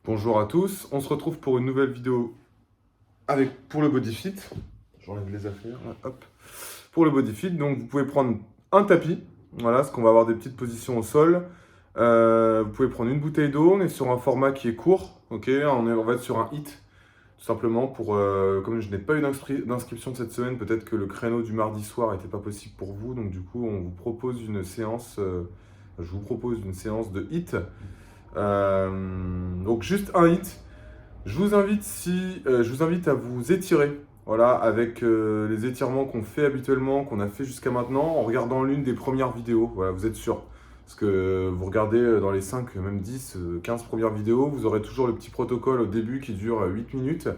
Bonjour à tous, on se retrouve pour une nouvelle vidéo pour le BodyFit. J'enlève les affaires, là, hop. Pour le BodyFit, donc vous pouvez prendre un tapis, voilà, parce qu'on va avoir des petites positions au sol. Vous pouvez prendre une bouteille d'eau, on est sur un format qui est court, ok, on va être sur un HIIT, tout simplement pour, comme je n'ai pas eu d'inscription cette semaine, peut-être que le créneau du mardi soir n'était pas possible pour vous, donc du coup on vous propose une séance, je vous propose une séance de HIIT. Donc juste un hit. Je vous invite à vous étirer, voilà, avec les étirements qu'on fait habituellement, qu'on a fait jusqu'à maintenant, en regardant l'une des premières vidéos. Voilà, vous êtes sûr. Parce que vous regardez dans les 5, même 10, 15 premières vidéos, vous aurez toujours le petit protocole au début qui dure 8 minutes.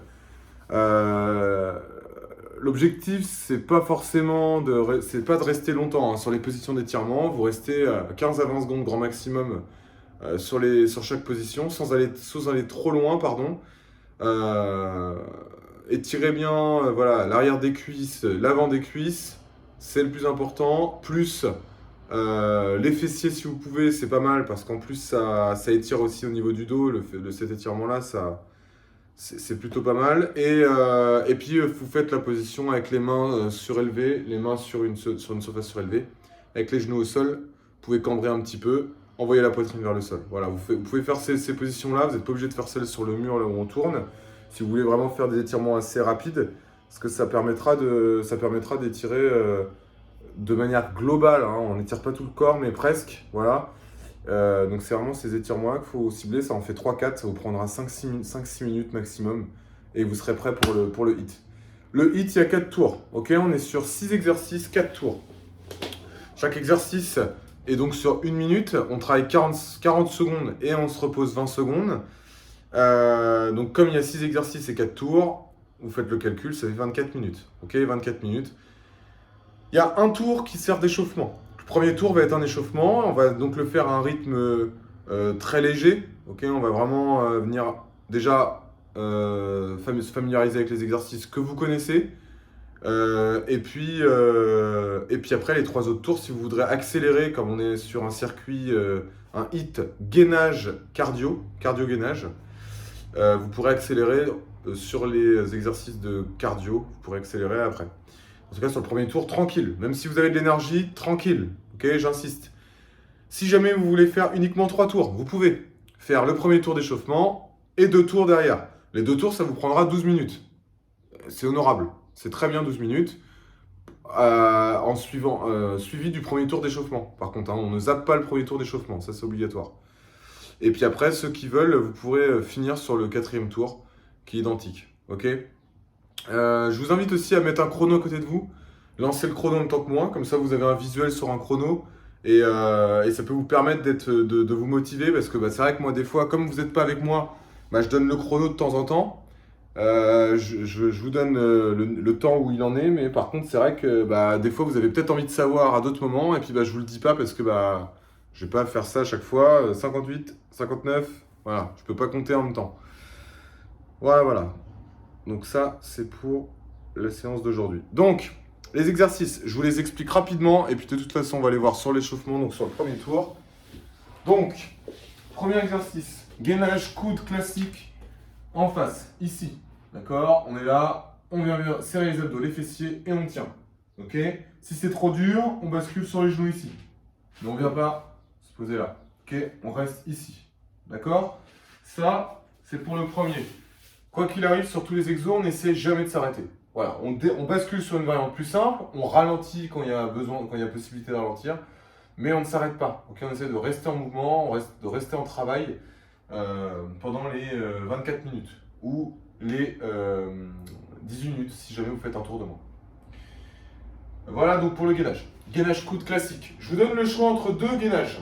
L'objectif, c'est pas de rester longtemps hein, sur les positions d'étirement. Vous restez 15 à 20 secondes grand maximum sur chaque position, sans aller trop loin, pardon. Étirez bien voilà, l'arrière des cuisses, l'avant des cuisses, c'est le plus important. Plus les fessiers si vous pouvez, c'est pas mal parce qu'en plus ça étire aussi au niveau du dos. Cet étirement-là, c'est plutôt pas mal. Et puis vous faites la position avec les mains surélevées, les mains sur une surface surélevée, avec les genoux au sol. Vous pouvez cambrer un petit peu. Envoyez la poitrine vers le sol. Voilà, vous pouvez faire ces positions-là. Vous n'êtes pas obligé de faire celles sur le mur là où on tourne. Si vous voulez vraiment faire des étirements assez rapides, parce que ça permettra d'étirer de manière globale. Hein. On n'étire pas tout le corps, mais presque. Voilà. Donc c'est vraiment ces étirements-là qu'il faut cibler. Ça en fait 3-4. Ça vous prendra 5-6 minutes maximum. Et vous serez prêt pour le HIIT. Le HIIT, il y a 4 tours. Ok, on est sur 6 exercices, 4 tours. Chaque exercice... Et donc sur 1 minute, on travaille 40 secondes et on se repose 20 secondes. Donc comme il y a 6 exercices et 4 tours, vous faites le calcul, ça fait 24 minutes. Ok, 24 minutes. Il y a un tour qui sert d'échauffement. Le premier tour va être un échauffement. On va donc le faire à un rythme très léger. Ok, on va vraiment venir déjà se familiariser avec les exercices que vous connaissez. Et puis après les 3 autres tours, si vous voudrez accélérer, comme on est sur un circuit, un HIIT gainage cardio-gainage, vous pourrez accélérer sur les exercices de cardio, vous pourrez accélérer après. En tout cas, sur le premier tour, tranquille. Même si vous avez de l'énergie, tranquille. Ok, j'insiste. Si jamais vous voulez faire uniquement 3 tours, vous pouvez faire le premier tour d'échauffement et 2 tours derrière. Les 2 tours, ça vous prendra 12 minutes. C'est honorable. C'est très bien 12 minutes, suivi du premier tour d'échauffement. Par contre, hein, on ne zappe pas le premier tour d'échauffement, ça c'est obligatoire. Et puis après, ceux qui veulent, vous pourrez finir sur le 4e tour, qui est identique. Ok. Je vous invite aussi à mettre un chrono à côté de vous. Lancez le chrono en même temps que moi, comme ça vous avez un visuel sur un chrono. Et ça peut vous permettre de vous motiver, parce que c'est vrai que moi, des fois, comme vous n'êtes pas avec moi, je donne le chrono de temps en temps. Je vous donne le temps où il en est, mais par contre, c'est vrai que des fois, vous avez peut-être envie de savoir à d'autres moments, et puis je vous le dis pas parce que je vais pas faire ça à chaque fois. 58, 59, voilà, je peux pas compter en même temps. Voilà. Donc ça, c'est pour la séance d'aujourd'hui. Donc, les exercices, je vous les explique rapidement, et puis de toute façon, on va les voir sur l'échauffement, donc sur le premier tour. Donc, premier exercice, gainage coude classique en face, ici. D'accord, on est là, on vient serrer les abdos, les fessiers et on tient. Ok. Si c'est trop dur, on bascule sur les genoux ici. Mais on ne vient pas se poser là. Ok, on reste ici. D'accord. Ça, c'est pour le premier. Quoi qu'il arrive, sur tous les exos, on n'essaie jamais de s'arrêter. Voilà, on bascule sur une variante plus simple, on ralentit quand il y a besoin, quand il y a possibilité de ralentir, mais on ne s'arrête pas. Ok, on essaie de rester en mouvement, de rester en travail pendant les 24 minutes. Ou les 18 minutes si jamais vous faites un tour de main. Voilà donc pour le gainage. Gainage coude classique. Je vous donne le choix entre 2 gainages.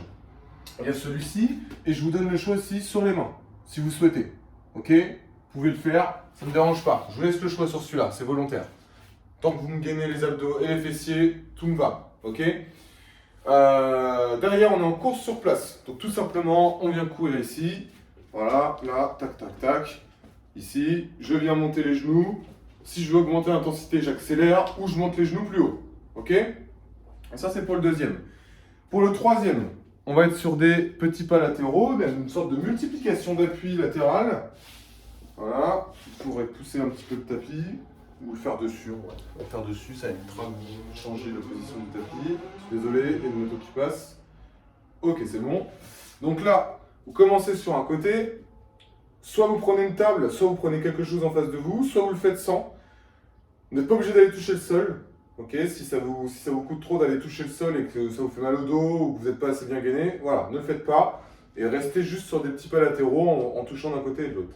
Il y a celui-ci et je vous donne le choix aussi sur les mains, si vous souhaitez. Ok. Vous pouvez le faire, ça ne me dérange pas. Je vous laisse le choix sur celui-là, c'est volontaire. Tant que vous me gainez les abdos et les fessiers, tout me va. Ok. Derrière, on est en course sur place. Donc tout simplement, on vient courir ici. Voilà, là, tac, tac, tac. Ici, je viens monter les genoux. Si je veux augmenter l'intensité, j'accélère ou je monte les genoux plus haut. Ok. Et ça, c'est pour le deuxième. Pour le troisième, on va être sur des petits pas latéraux, une sorte de multiplication d'appui latéral. Voilà, vous pourrez pousser un petit peu le tapis ou le faire dessus. On va le faire dessus, ça évitera de changer la position du tapis. Désolé, il y a une moto qui passe. Ok, c'est bon. Donc là, vous commencez sur un côté. Soit vous prenez une table, soit vous prenez quelque chose en face de vous, soit vous le faites sans. Vous n'êtes pas obligé d'aller toucher le sol. Ok, si ça vous coûte trop d'aller toucher le sol et que ça vous fait mal au dos ou que vous n'êtes pas assez bien gainé, voilà, ne le faites pas. Et restez juste sur des petits pas latéraux en touchant d'un côté et de l'autre.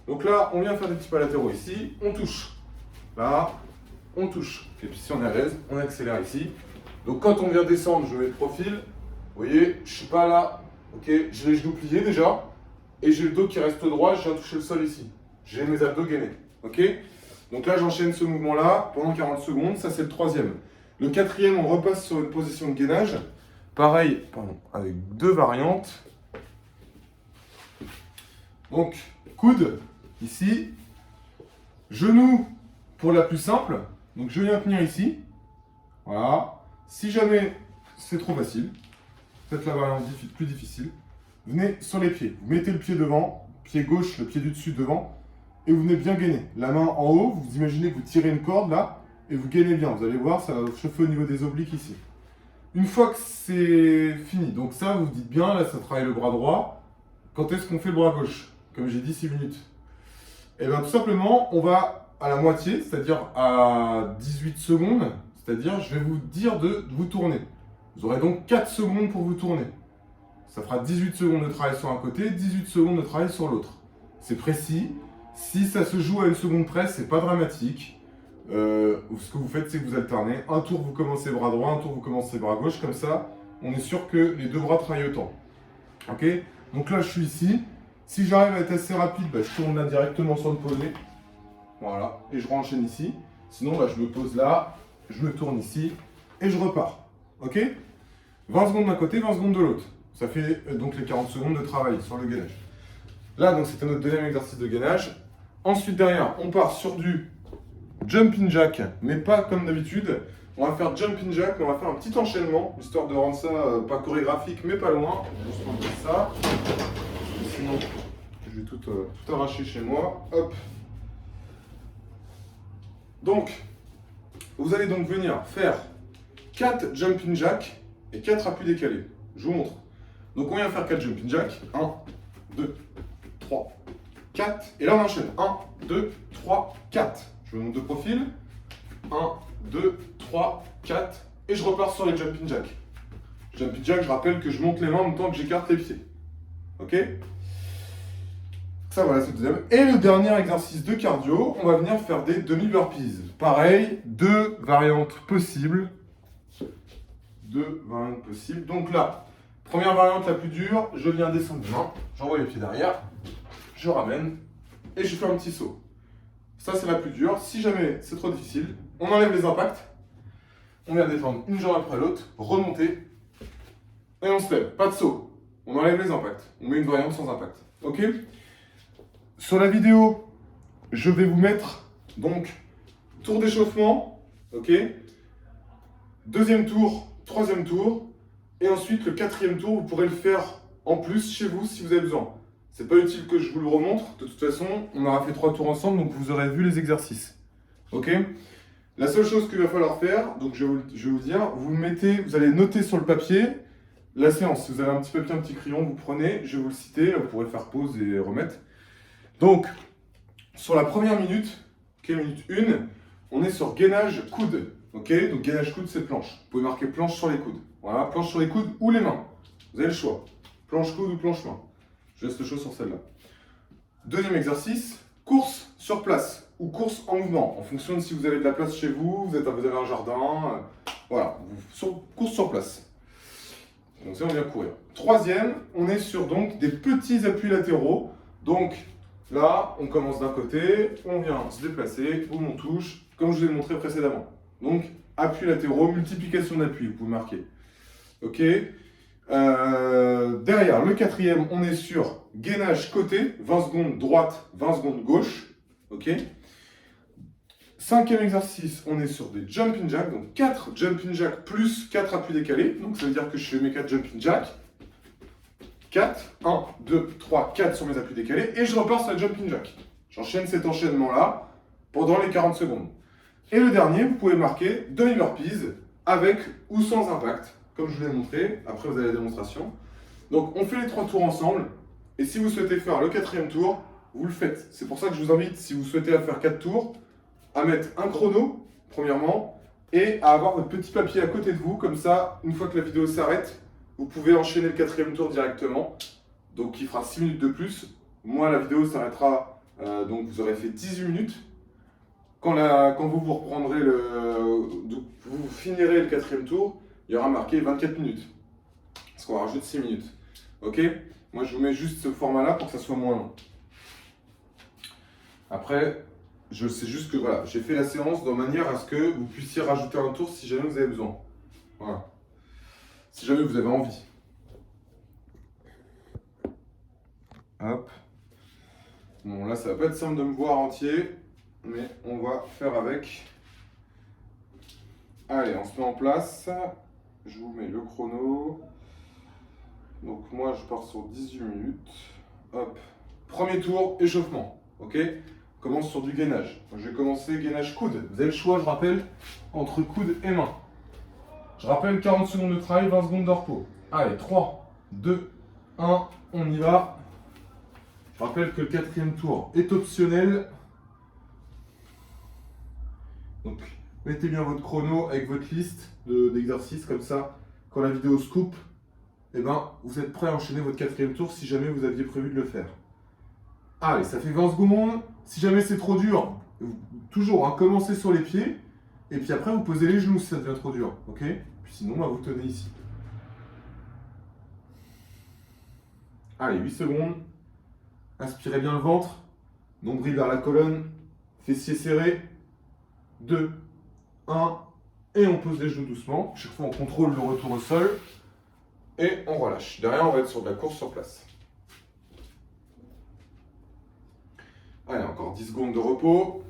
Donc là, on vient faire des petits pas latéraux ici, on touche. Là, on touche. Et puis si on est à l'aise, on accélère ici. Donc quand on vient descendre, je mets le profil. Vous voyez, je suis pas là. Ok, j'ai les genoux pliés déjà. Et j'ai le dos qui reste droit, je viens toucher le sol ici. J'ai mes abdos gainés. Ok? Donc là, j'enchaîne ce mouvement-là pendant 40 secondes. Ça, c'est le troisième. Le quatrième, on repasse sur une position de gainage. Pareil, avec deux variantes. Donc, coude, ici. Genou, pour la plus simple. Donc, je viens tenir ici. Voilà. Si jamais c'est trop facile, faites la variante plus difficile. Venez sur les pieds. Vous mettez le pied devant, pied gauche, le pied du dessus devant. Et vous venez bien gainer. La main en haut, vous imaginez que vous tirez une corde là, et vous gainez bien. Vous allez voir, ça va vous chauffer au niveau des obliques ici. Une fois que c'est fini, donc ça, vous dites bien, là, ça travaille le bras droit. Quand est-ce qu'on fait le bras gauche? Comme j'ai dit, 6 minutes. Et bien tout simplement, on va à la moitié, c'est-à-dire à 18 secondes, c'est-à-dire je vais vous dire de vous tourner. Vous aurez donc 4 secondes pour vous tourner. Ça fera 18 secondes de travail sur un côté, 18 secondes de travail sur l'autre. C'est précis. Si ça se joue à une seconde près, c'est pas dramatique. Ce que vous faites, c'est que vous alternez. Un tour, vous commencez bras droit, un tour, vous commencez bras gauche. Comme ça, on est sûr que les deux bras travaillent autant. Ok? Donc là, je suis ici. Si j'arrive à être assez rapide, bah, je tourne là directement sur le posé. Voilà. Et je renchaîne ici. Sinon, bah, je me pose là, je me tourne ici et je repars. Ok? 20 secondes d'un côté, 20 secondes de l'autre. Ça fait donc les 40 secondes de travail sur le gainage. Là, donc c'était notre deuxième exercice de gainage. Ensuite, derrière, on part sur du jumping jack, mais pas comme d'habitude. On va faire jumping jack, mais on va faire un petit enchaînement, histoire de rendre ça pas chorégraphique, mais pas loin. Juste comme ça. Sinon, je vais tout arracher chez moi. Hop. Donc, vous allez donc venir faire 4 jumping jack et 4 appuis décalés. Je vous montre. Donc, on vient faire 4 jumping jack. 1, 2, 3, 4. Et là, on enchaîne. 1, 2, 3, 4. Je vous montre de profil. 1, 2, 3, 4. Et je repars sur les jumping jack. Jumping jack, je rappelle que je monte les mains en même temps que j'écarte les pieds. Ok? Ça, voilà, c'est le deuxième. Et le dernier exercice de cardio, on va venir faire des demi-burpees. Pareil, deux variantes possibles. Donc là, première variante la plus dure, je viens descendre de main, j'envoie les pieds derrière, je ramène et je fais un petit saut. Ça, c'est la plus dure. Si jamais c'est trop difficile, on enlève les impacts, on vient détendre une jambe après l'autre, remonter et on se lève. Pas de saut. On enlève les impacts. On met une variante sans impact. Ok? Sur la vidéo, je vais vous mettre donc tour d'échauffement. Ok? Deuxième tour, troisième tour. Et ensuite, le quatrième tour, vous pourrez le faire en plus chez vous si vous avez besoin. C'est pas utile que je vous le remontre. De toute façon, on aura fait 3 tours ensemble, donc vous aurez vu les exercices. Ok? La seule chose qu'il va falloir faire, donc je vais vous dire, vous allez noter sur le papier la séance. Si vous avez un petit papier, un petit crayon, vous prenez, je vais vous le citer, vous pourrez faire pause et remettre. Donc, sur la première minute, minute 1, on est sur gainage coude. Ok? Donc gainage coude, c'est planche. Vous pouvez marquer planche sur les coudes. Voilà, planche sur les coudes ou les mains. Vous avez le choix. Planche coude ou planche main. Je laisse le choix sur celle-là. Deuxième exercice, course sur place ou course en mouvement. En fonction de si vous avez de la place chez vous, vous avez un jardin. Voilà, course sur place. Donc ça, on vient courir. Troisième, on est sur donc des petits appuis latéraux. Donc là, on commence d'un côté, on vient se déplacer, boum, on touche, comme je vous ai montré précédemment. Donc, appuis latéraux, multiplication d'appuis, vous pouvez marquer. Ok? Derrière, le quatrième, on est sur gainage côté, 20 secondes droite, 20 secondes gauche. Ok? Cinquième exercice, on est sur des jumping jacks, donc 4 jumping jacks plus 4 appuis décalés. Donc ça veut dire que je fais mes 4 jumping jacks. 4. 1, 2, 3, 4 sur mes appuis décalés. Et je repars sur la jumping jack. J'enchaîne cet enchaînement-là pendant les 40 secondes. Et le dernier, vous pouvez marquer demi burpees avec ou sans impact, comme je vous l'ai montré. Après, vous avez la démonstration. Donc, on fait les 3 tours ensemble. Et si vous souhaitez faire le 4e tour, vous le faites. C'est pour ça que je vous invite, si vous souhaitez faire 4 tours, à mettre un chrono, premièrement, et à avoir votre petit papier à côté de vous. Comme ça, une fois que la vidéo s'arrête, vous pouvez enchaîner le 4e tour directement. Donc, il fera 6 minutes de plus. Moi, la vidéo s'arrêtera, donc vous aurez fait 18 minutes. Quand vous reprendrez vous finirez le 4e tour, il y aura marqué 24 minutes. Parce qu'on rajoute 6 minutes. Ok? Moi, je vous mets juste ce format-là pour que ça soit moins long. Après, je sais juste que voilà, j'ai fait la séance de manière à ce que vous puissiez rajouter un tour si jamais vous avez besoin. Voilà. Si jamais vous avez envie. Hop. Bon, là, ça va pas être simple de me voir entier, mais on va faire avec. Allez, on se met en place. Je vous mets le chrono. Donc moi, je pars sur 18 minutes. Hop. Premier tour, échauffement. Ok? On commence sur du gainage. Je vais commencer gainage coude. Vous avez le choix, je rappelle, entre coude et main. Je rappelle 40 secondes de travail, 20 secondes de repos. Allez, 3, 2, 1, on y va. Je rappelle que le 4e tour est optionnel. Donc, mettez bien votre chrono avec votre liste d'exercices, comme ça, quand la vidéo se coupe, eh ben, vous êtes prêt à enchaîner votre 4e tour si jamais vous aviez prévu de le faire. Allez, ça fait 20 secondes. Si jamais c'est trop dur, toujours, hein, commencez sur les pieds, et puis après, vous posez les genoux si ça devient trop dur. Ok? Puis sinon, bah, vous tenez ici. Allez, 8 secondes. Inspirez bien le ventre, nombril vers la colonne, fessiers serrés. 2, 1, et on pose les genoux doucement. Chaque fois, on contrôle le retour au sol. Et on relâche. Derrière, on va être sur de la course sur place. Allez, encore 10 secondes de repos.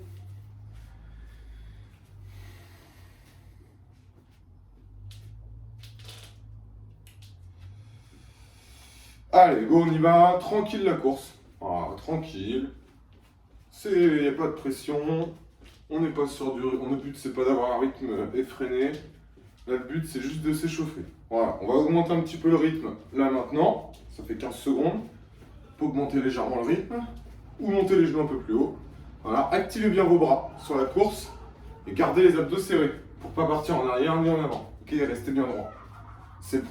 Allez, go, on y va. Tranquille la course. Ah, tranquille. Il n'y a pas de pression. On n'est pas sur du... Le but, c'est pas d'avoir un rythme effréné. Là, le but, c'est juste de s'échauffer. Voilà, on va augmenter un petit peu le rythme là maintenant. Ça fait 15 secondes. Pour augmenter légèrement le rythme. Ou monter les genoux un peu plus haut. Voilà, activez bien vos bras sur la course. Et gardez les abdos serrés. Pour pas partir en arrière ni en avant. Ok, restez bien droit. C'est le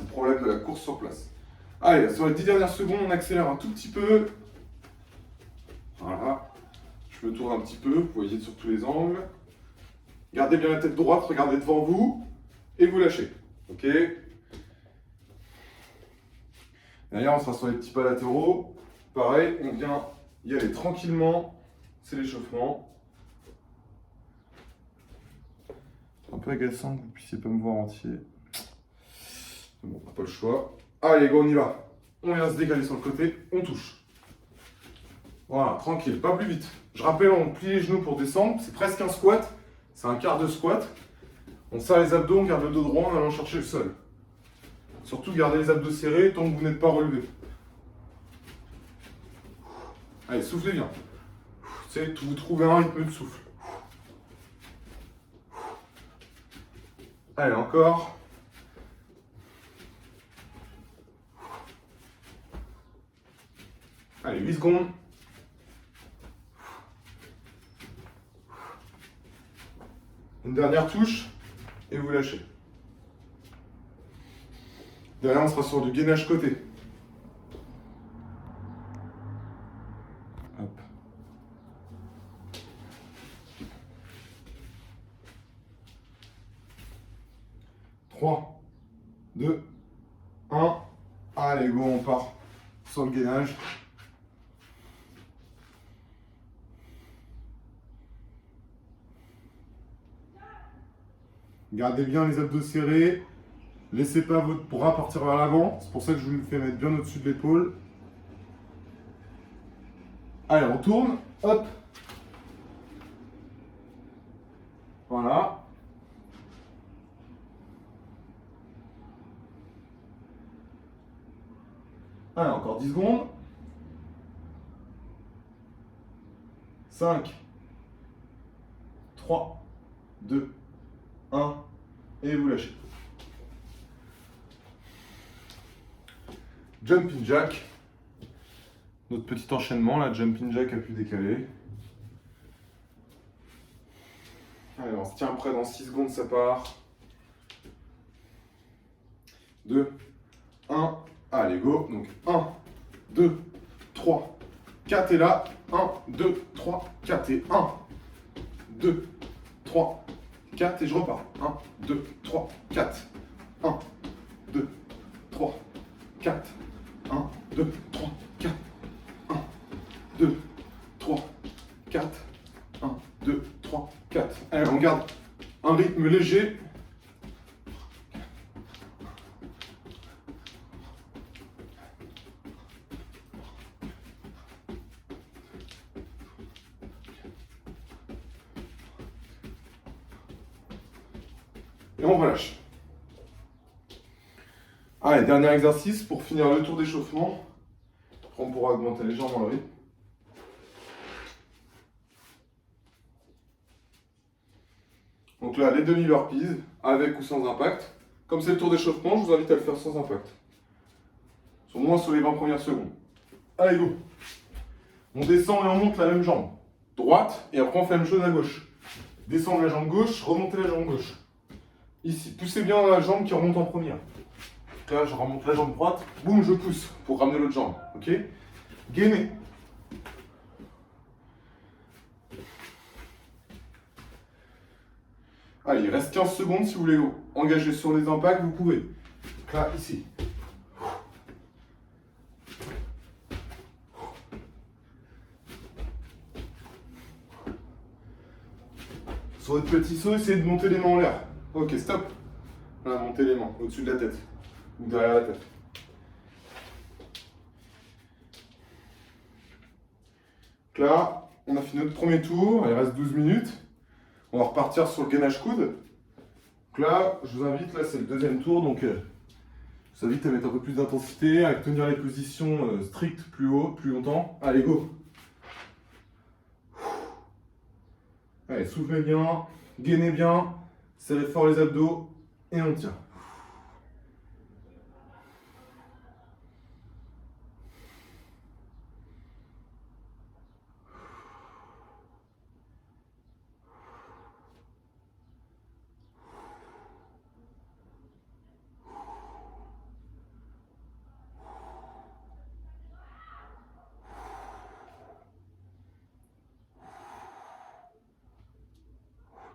problème de la course sur place. Allez, sur les 10 dernières secondes, on accélère un tout petit peu. Voilà. Je me tourne un petit peu, vous voyez sur tous les angles. Gardez bien la tête droite, regardez devant vous. Et vous lâchez. Ok. Derrière, on sera sur les petits pas latéraux. Pareil, on vient y aller tranquillement. C'est l'échauffement. C'est un peu agaçant que vous ne puissiez pas me voir entier. Bon, on n'a pas le choix. Allez, go, on y va. On vient se décaler sur le côté, on touche. Voilà, tranquille, pas plus vite. Je rappelle, on plie les genoux pour descendre. C'est presque un squat. C'est un quart de squat. On serre les abdos, on garde le dos droit en allant chercher le sol. Surtout, gardez les abdos serrés tant que vous n'êtes pas relevé. Allez, soufflez bien. Vous trouvez un rythme de souffle. Allez, encore. Allez, 8 secondes. Une dernière touche et vous lâchez. Derrière, on sera sur du gainage côté. Hop. Trois, 2, 1. Allez, go, on part sur le gainage. Gardez bien les abdos serrés. Laissez pas votre bras partir vers l'avant. C'est pour ça que je vous le fais mettre bien au-dessus de l'épaule. Allez, on tourne. Hop. Voilà. 10 secondes. 5, 3, 2, 1, et vous lâchez. Jumping jack. Notre petit enchaînement, là, jumping jack à plus décalé. Allez, on se tient prêt, dans 6 secondes, ça part. 2, 1, allez, go. Donc 1, 2, 3, 4 et là. 1, 2, 3, 4 et 1, 2, 3, 4 et je repars. 1, 2, 3, 4. 1, 2, 3, 4. 1, 2, 3, 4. 1, 2, 3, 4. 1, 2, 3, 4. Allez, on garde un rythme léger. Et on relâche. Allez, dernier exercice pour finir le tour d'échauffement. Après, on pourra augmenter légèrement le rythme. Donc là, les demi-burpees, avec ou sans impact. Comme c'est le tour d'échauffement, je vous invite à le faire sans impact. Au moins sur les 20 premières secondes. Allez, go. On descend et on monte la même jambe. Droite, et après on fait la même chose à gauche. Descendre la jambe gauche, remonter la jambe gauche. Ici, poussez bien la jambe qui remonte en première. Là, je remonte la jambe droite, boum, je pousse pour ramener l'autre jambe. Ok? Gainez. Allez, il reste 15 secondes. Si vous voulez engager sur les impacts, vous pouvez. Donc là, ici. Sur votre petit saut, essayez de monter les mains en l'air. Ok, stop. Là, montez les mains au-dessus de la tête. Ou derrière la tête. Donc là, on a fait notre premier tour. Il reste 12 minutes. On va repartir sur le gainage coude. Donc là, je vous invite, là c'est le deuxième tour, donc je vous invite à mettre un peu plus d'intensité, à tenir les positions strictes plus haut, plus longtemps. Allez, go. Allez, soufflez bien, gainez bien, serrez fort les abdos et on tient.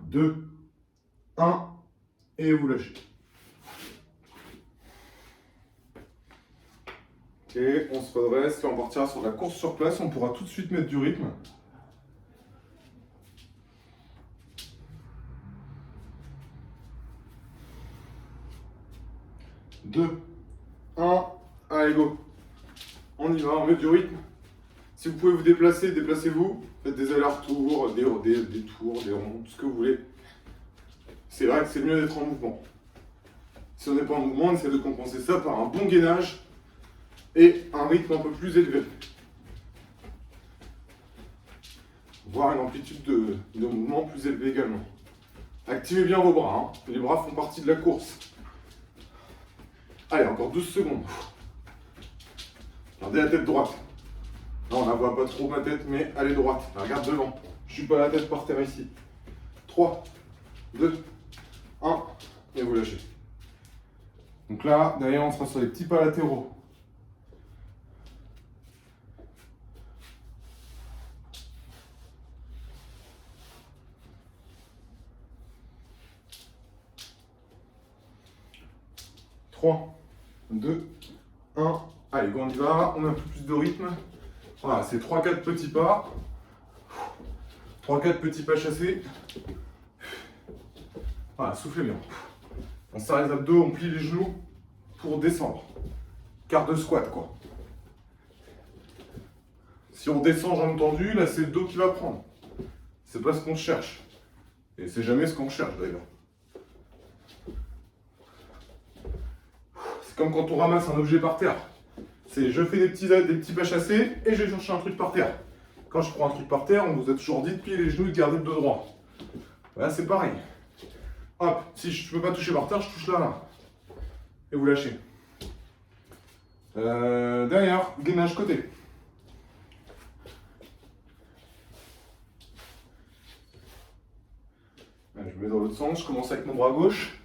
Deux, un, et vous lâchez. Ok, on se redresse, là on partira sur la course sur place, on pourra tout de suite mettre du rythme. Deux, un, allez go. On y va, on met du rythme. Si vous pouvez vous déplacer, déplacez-vous. Faites des allers-retours, des tours, des ronds, tout ce que vous voulez. C'est vrai que c'est mieux d'être en mouvement. Si on n'est pas en mouvement, on essaie de compenser ça par un bon gainage et un rythme un peu plus élevé. Voire une amplitude de mouvement plus élevée également. Activez bien vos bras, hein. Les bras font partie de la course. Allez, encore 12 secondes. Gardez la tête droite. Non, on ne voit pas trop ma tête, mais elle est droite. Elle regarde devant. Je ne suis pas la tête par terre ici. 3, 2, 1, et vous lâchez. Donc là, derrière, on sera sur les petits pas latéraux. Trois, 2, 1. Allez, on y va. On a un peu plus de rythme. Voilà, c'est 3-4 petits pas. 3-4 petits pas chassés. Voilà, soufflez bien. On serre les abdos, on plie les genoux pour descendre. Quart de squat, quoi. Si on descend jambes tendues, là, c'est le dos qui va prendre. C'est pas ce qu'on cherche. Et c'est jamais ce qu'on cherche, d'ailleurs. C'est comme quand on ramasse un objet par terre. C'est je fais des petits pas chassés et je vais chercher un truc par terre. Quand je prends un truc par terre, on vous a toujours dit de plier les genoux et de garder le dos droit. Là, c'est pareil. Hop, si je ne peux pas toucher par terre, je touche là. Et vous lâchez. Derrière, gainage côté. Là, je me mets dans l'autre sens, je commence avec mon bras gauche.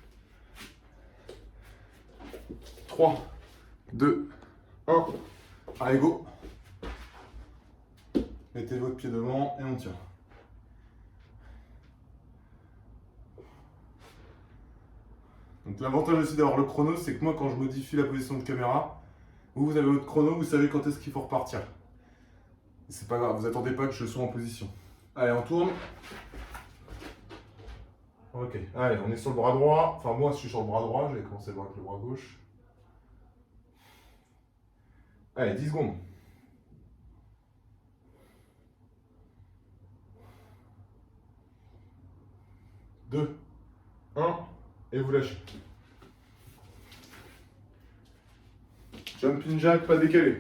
3, 2, 1. Allez, go. Mettez votre pied devant et on tire. Donc l'avantage aussi d'avoir le chrono, c'est que moi quand je modifie la position de caméra, vous avez votre chrono, vous savez quand est-ce qu'il faut repartir. C'est pas grave, vous attendez pas que je sois en position. Allez, on tourne. Ok, allez, on est sur le bras droit. Enfin moi, je suis sur le bras droit, je vais commencer avec le bras gauche. Allez, 10 secondes. 2, 1, et vous lâchez. Jumping jack, pas décalé.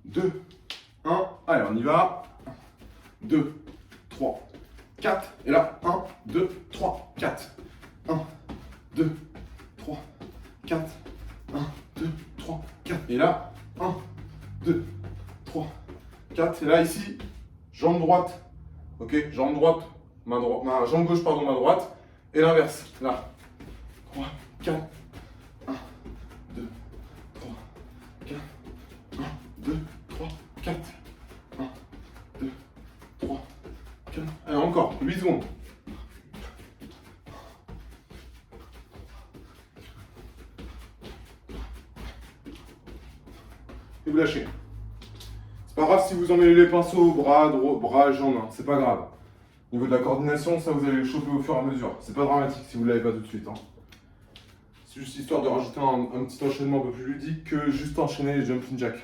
Deux, 1, allez, on y va. 2, 3, 4, et là, 1, 2, 3, 4. 1, 2, 3, 4. 1, 2, 3, 4. Et là, 1, 2, 3, 4. Et là, ici, jambe droite. Ok, jambe droite, jambe gauche, pardon, main droite. Et l'inverse. Là. 3, 4. 1, 2, 3, 4. 1, 2, 3, 4. 1, 2, 3, 4. Allez, encore. 8 secondes. Et vous lâchez. C'est pas grave si vous emmêlez les pinceaux, bras, jambes, hein. C'est pas grave. Au niveau de la coordination, ça vous allez le choper au fur et à mesure. C'est pas dramatique si vous l'avez pas tout de suite. Hein. C'est juste histoire de rajouter un petit enchaînement un peu plus ludique que juste enchaîner les jumping jacks.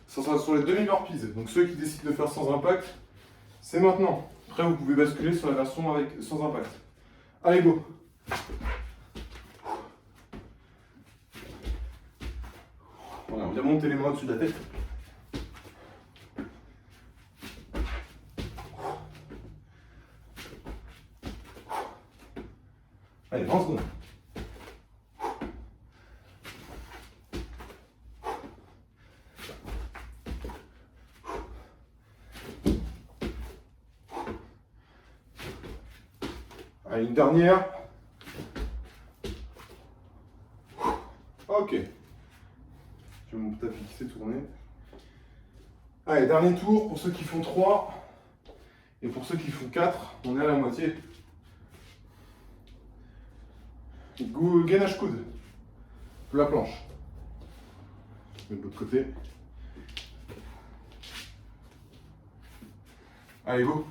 Ça sera sur les demi-burpees. Donc ceux qui décident de faire sans impact, c'est maintenant. Après vous pouvez basculer sur la version sans impact. Allez, go. Voilà, on vient monter les mains au-dessus de la tête. Allez, 20 secondes. Allez, une dernière. Ok. Je vais mon tapis qui s'est tourné. Allez, dernier tour pour ceux qui font 3. Et pour ceux qui font 4, on est à la moitié. Gainage coude. La planche. Je mets de l'autre côté. Allez, go.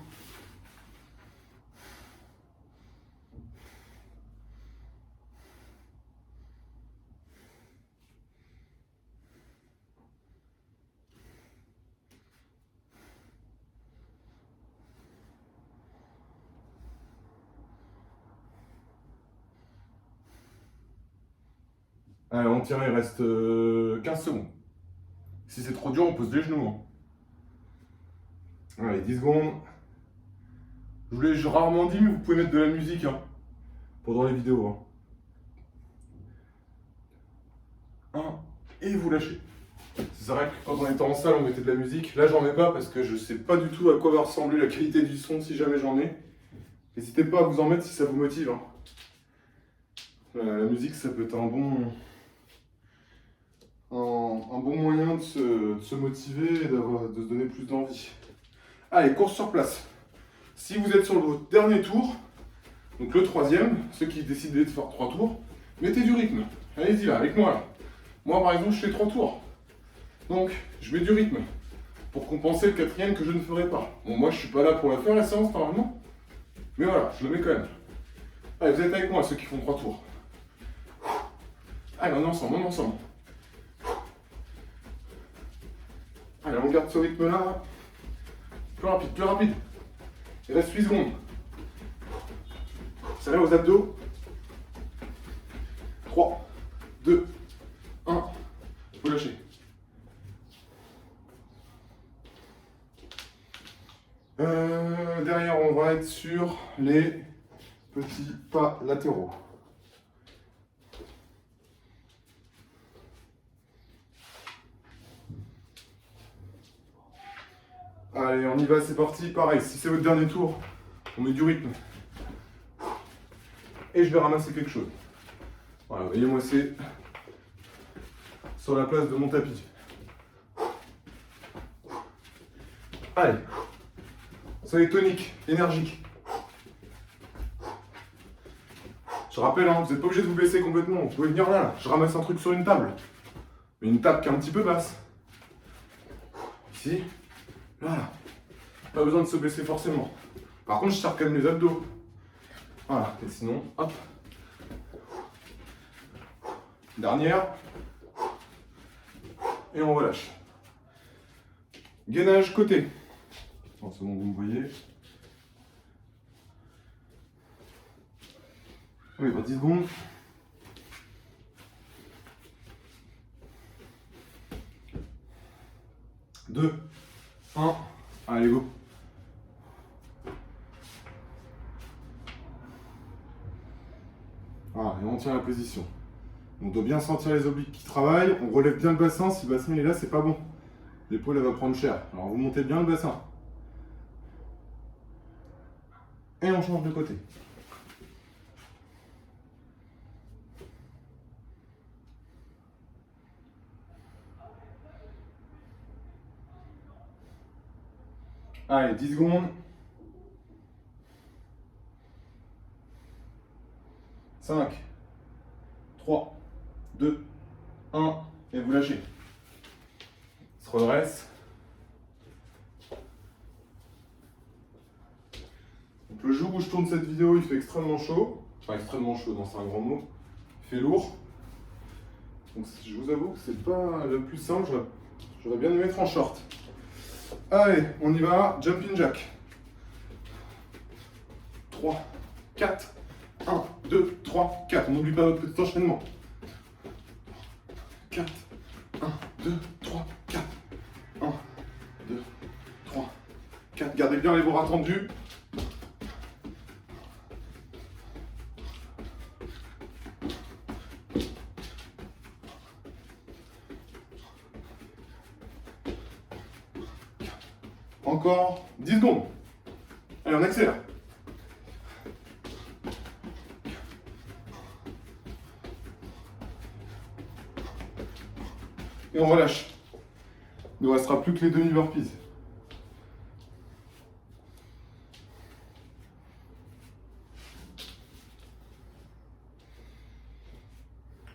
Allez, on tient, il reste 15 secondes. Si c'est trop dur, on pose les genoux. Hein. Allez, 10 secondes. Je vous l'ai rarement dit, mais vous pouvez mettre de la musique hein, pendant les vidéos. Hein. 1, et vous lâchez. C'est vrai que quand on était en salle, on mettait de la musique. Là, j'en mets pas parce que je sais pas du tout à quoi va ressembler la qualité du son si jamais j'en ai. N'hésitez pas à vous en mettre si ça vous motive. Hein. La musique, ça peut être un bon moyen de se motiver et de se donner plus d'envie. Allez, course sur place. Si vous êtes sur votre dernier tour, donc le troisième, ceux qui décident de faire 3 tours, mettez du rythme. Allez-y là, avec moi là. Moi par exemple, je fais 3 tours. Donc, je mets du rythme pour compenser le quatrième que je ne ferai pas. Bon, moi je suis pas là pour la faire la séance normalement, mais voilà, je le mets quand même. Allez, vous êtes avec moi ceux qui font 3 tours. Allez, on est ensemble, on est ensemble. Allez, on garde ce rythme-là. Plus rapide, plus rapide. Il reste 8 secondes. Serrez aux abdos. 3, 2, 1. Vous lâchez. Derrière, on va être sur les petits pas latéraux. Allez, on y va, c'est parti. Pareil, si c'est votre dernier tour, on met du rythme. Et je vais ramasser quelque chose. Voilà, voyez-moi, c'est sur la place de mon tapis. Allez, soyez tonique, énergique. Je rappelle, hein, vous n'êtes pas obligé de vous blesser complètement. Vous pouvez venir là. Je ramasse un truc sur une table. Mais une table qui est un petit peu basse. Ici. Voilà. Pas besoin de se blesser forcément. Par contre, je serre quand même les abdos. Voilà. Et sinon, hop. Dernière. Et on relâche. Gainage côté. En ce moment, vous me voyez. Oui, 10 secondes. Deux, 1, allez go. Voilà, et on tient la position. On doit bien sentir les obliques qui travaillent. On relève bien le bassin. Si le bassin est là, c'est pas bon. L'épaule, elle va prendre cher. Alors vous montez bien le bassin. Et on change de côté. Allez, 10 secondes. 5, 3, 2, 1, et vous lâchez. On se redresse. Donc le jour où je tourne cette vidéo, il fait extrêmement chaud. Enfin, extrêmement chaud, non, c'est un grand mot. Il fait lourd. Donc je vous avoue que c'est pas le plus simple. J'aurais bien aimé être en short. Allez, on y va, jumping jack. 3, 4, 1, 2, 3, 4. On n'oublie pas votre petit enchaînement. 4, 1, 2, 3, 4. 1, 2, 3, 4. Gardez bien les bras tendus. Encore 10 secondes. Allez, on accélère. Et on relâche. Il ne restera plus que les demi-burpees.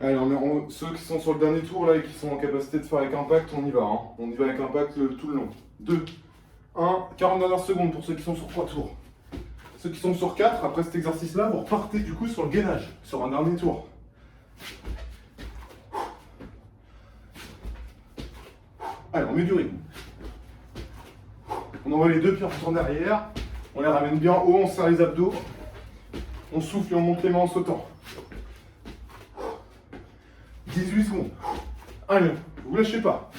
Allez, ceux qui sont sur le dernier tour là et qui sont en capacité de faire avec impact, on y va. Hein. On y va avec impact tout le long. 2, 1, 40 dernières secondes pour ceux qui sont sur 3 tours. Ceux qui sont sur 4, après cet exercice-là, vous repartez du coup sur le gainage, sur un dernier tour. Allez, on met du rythme. On envoie les deux pieds en derrière, on les ramène bien haut, on serre les abdos, on souffle et on monte les mains en sautant. 18 secondes. Allez, vous lâchez pas.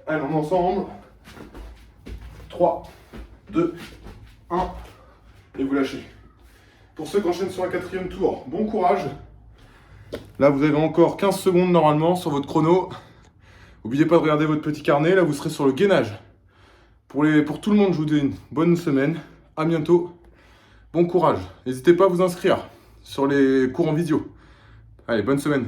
Allez, on est ensemble. 3, 2, 1. Et vous lâchez. Pour ceux qui enchaînent sur un 4e tour, bon courage. Là, vous avez encore 15 secondes normalement sur votre chrono. N'oubliez pas de regarder votre petit carnet. Là, vous serez sur le gainage. Pour tout le monde, je vous dis une bonne semaine. À bientôt. Bon courage. N'hésitez pas à vous inscrire sur les cours en visio. Allez, bonne semaine.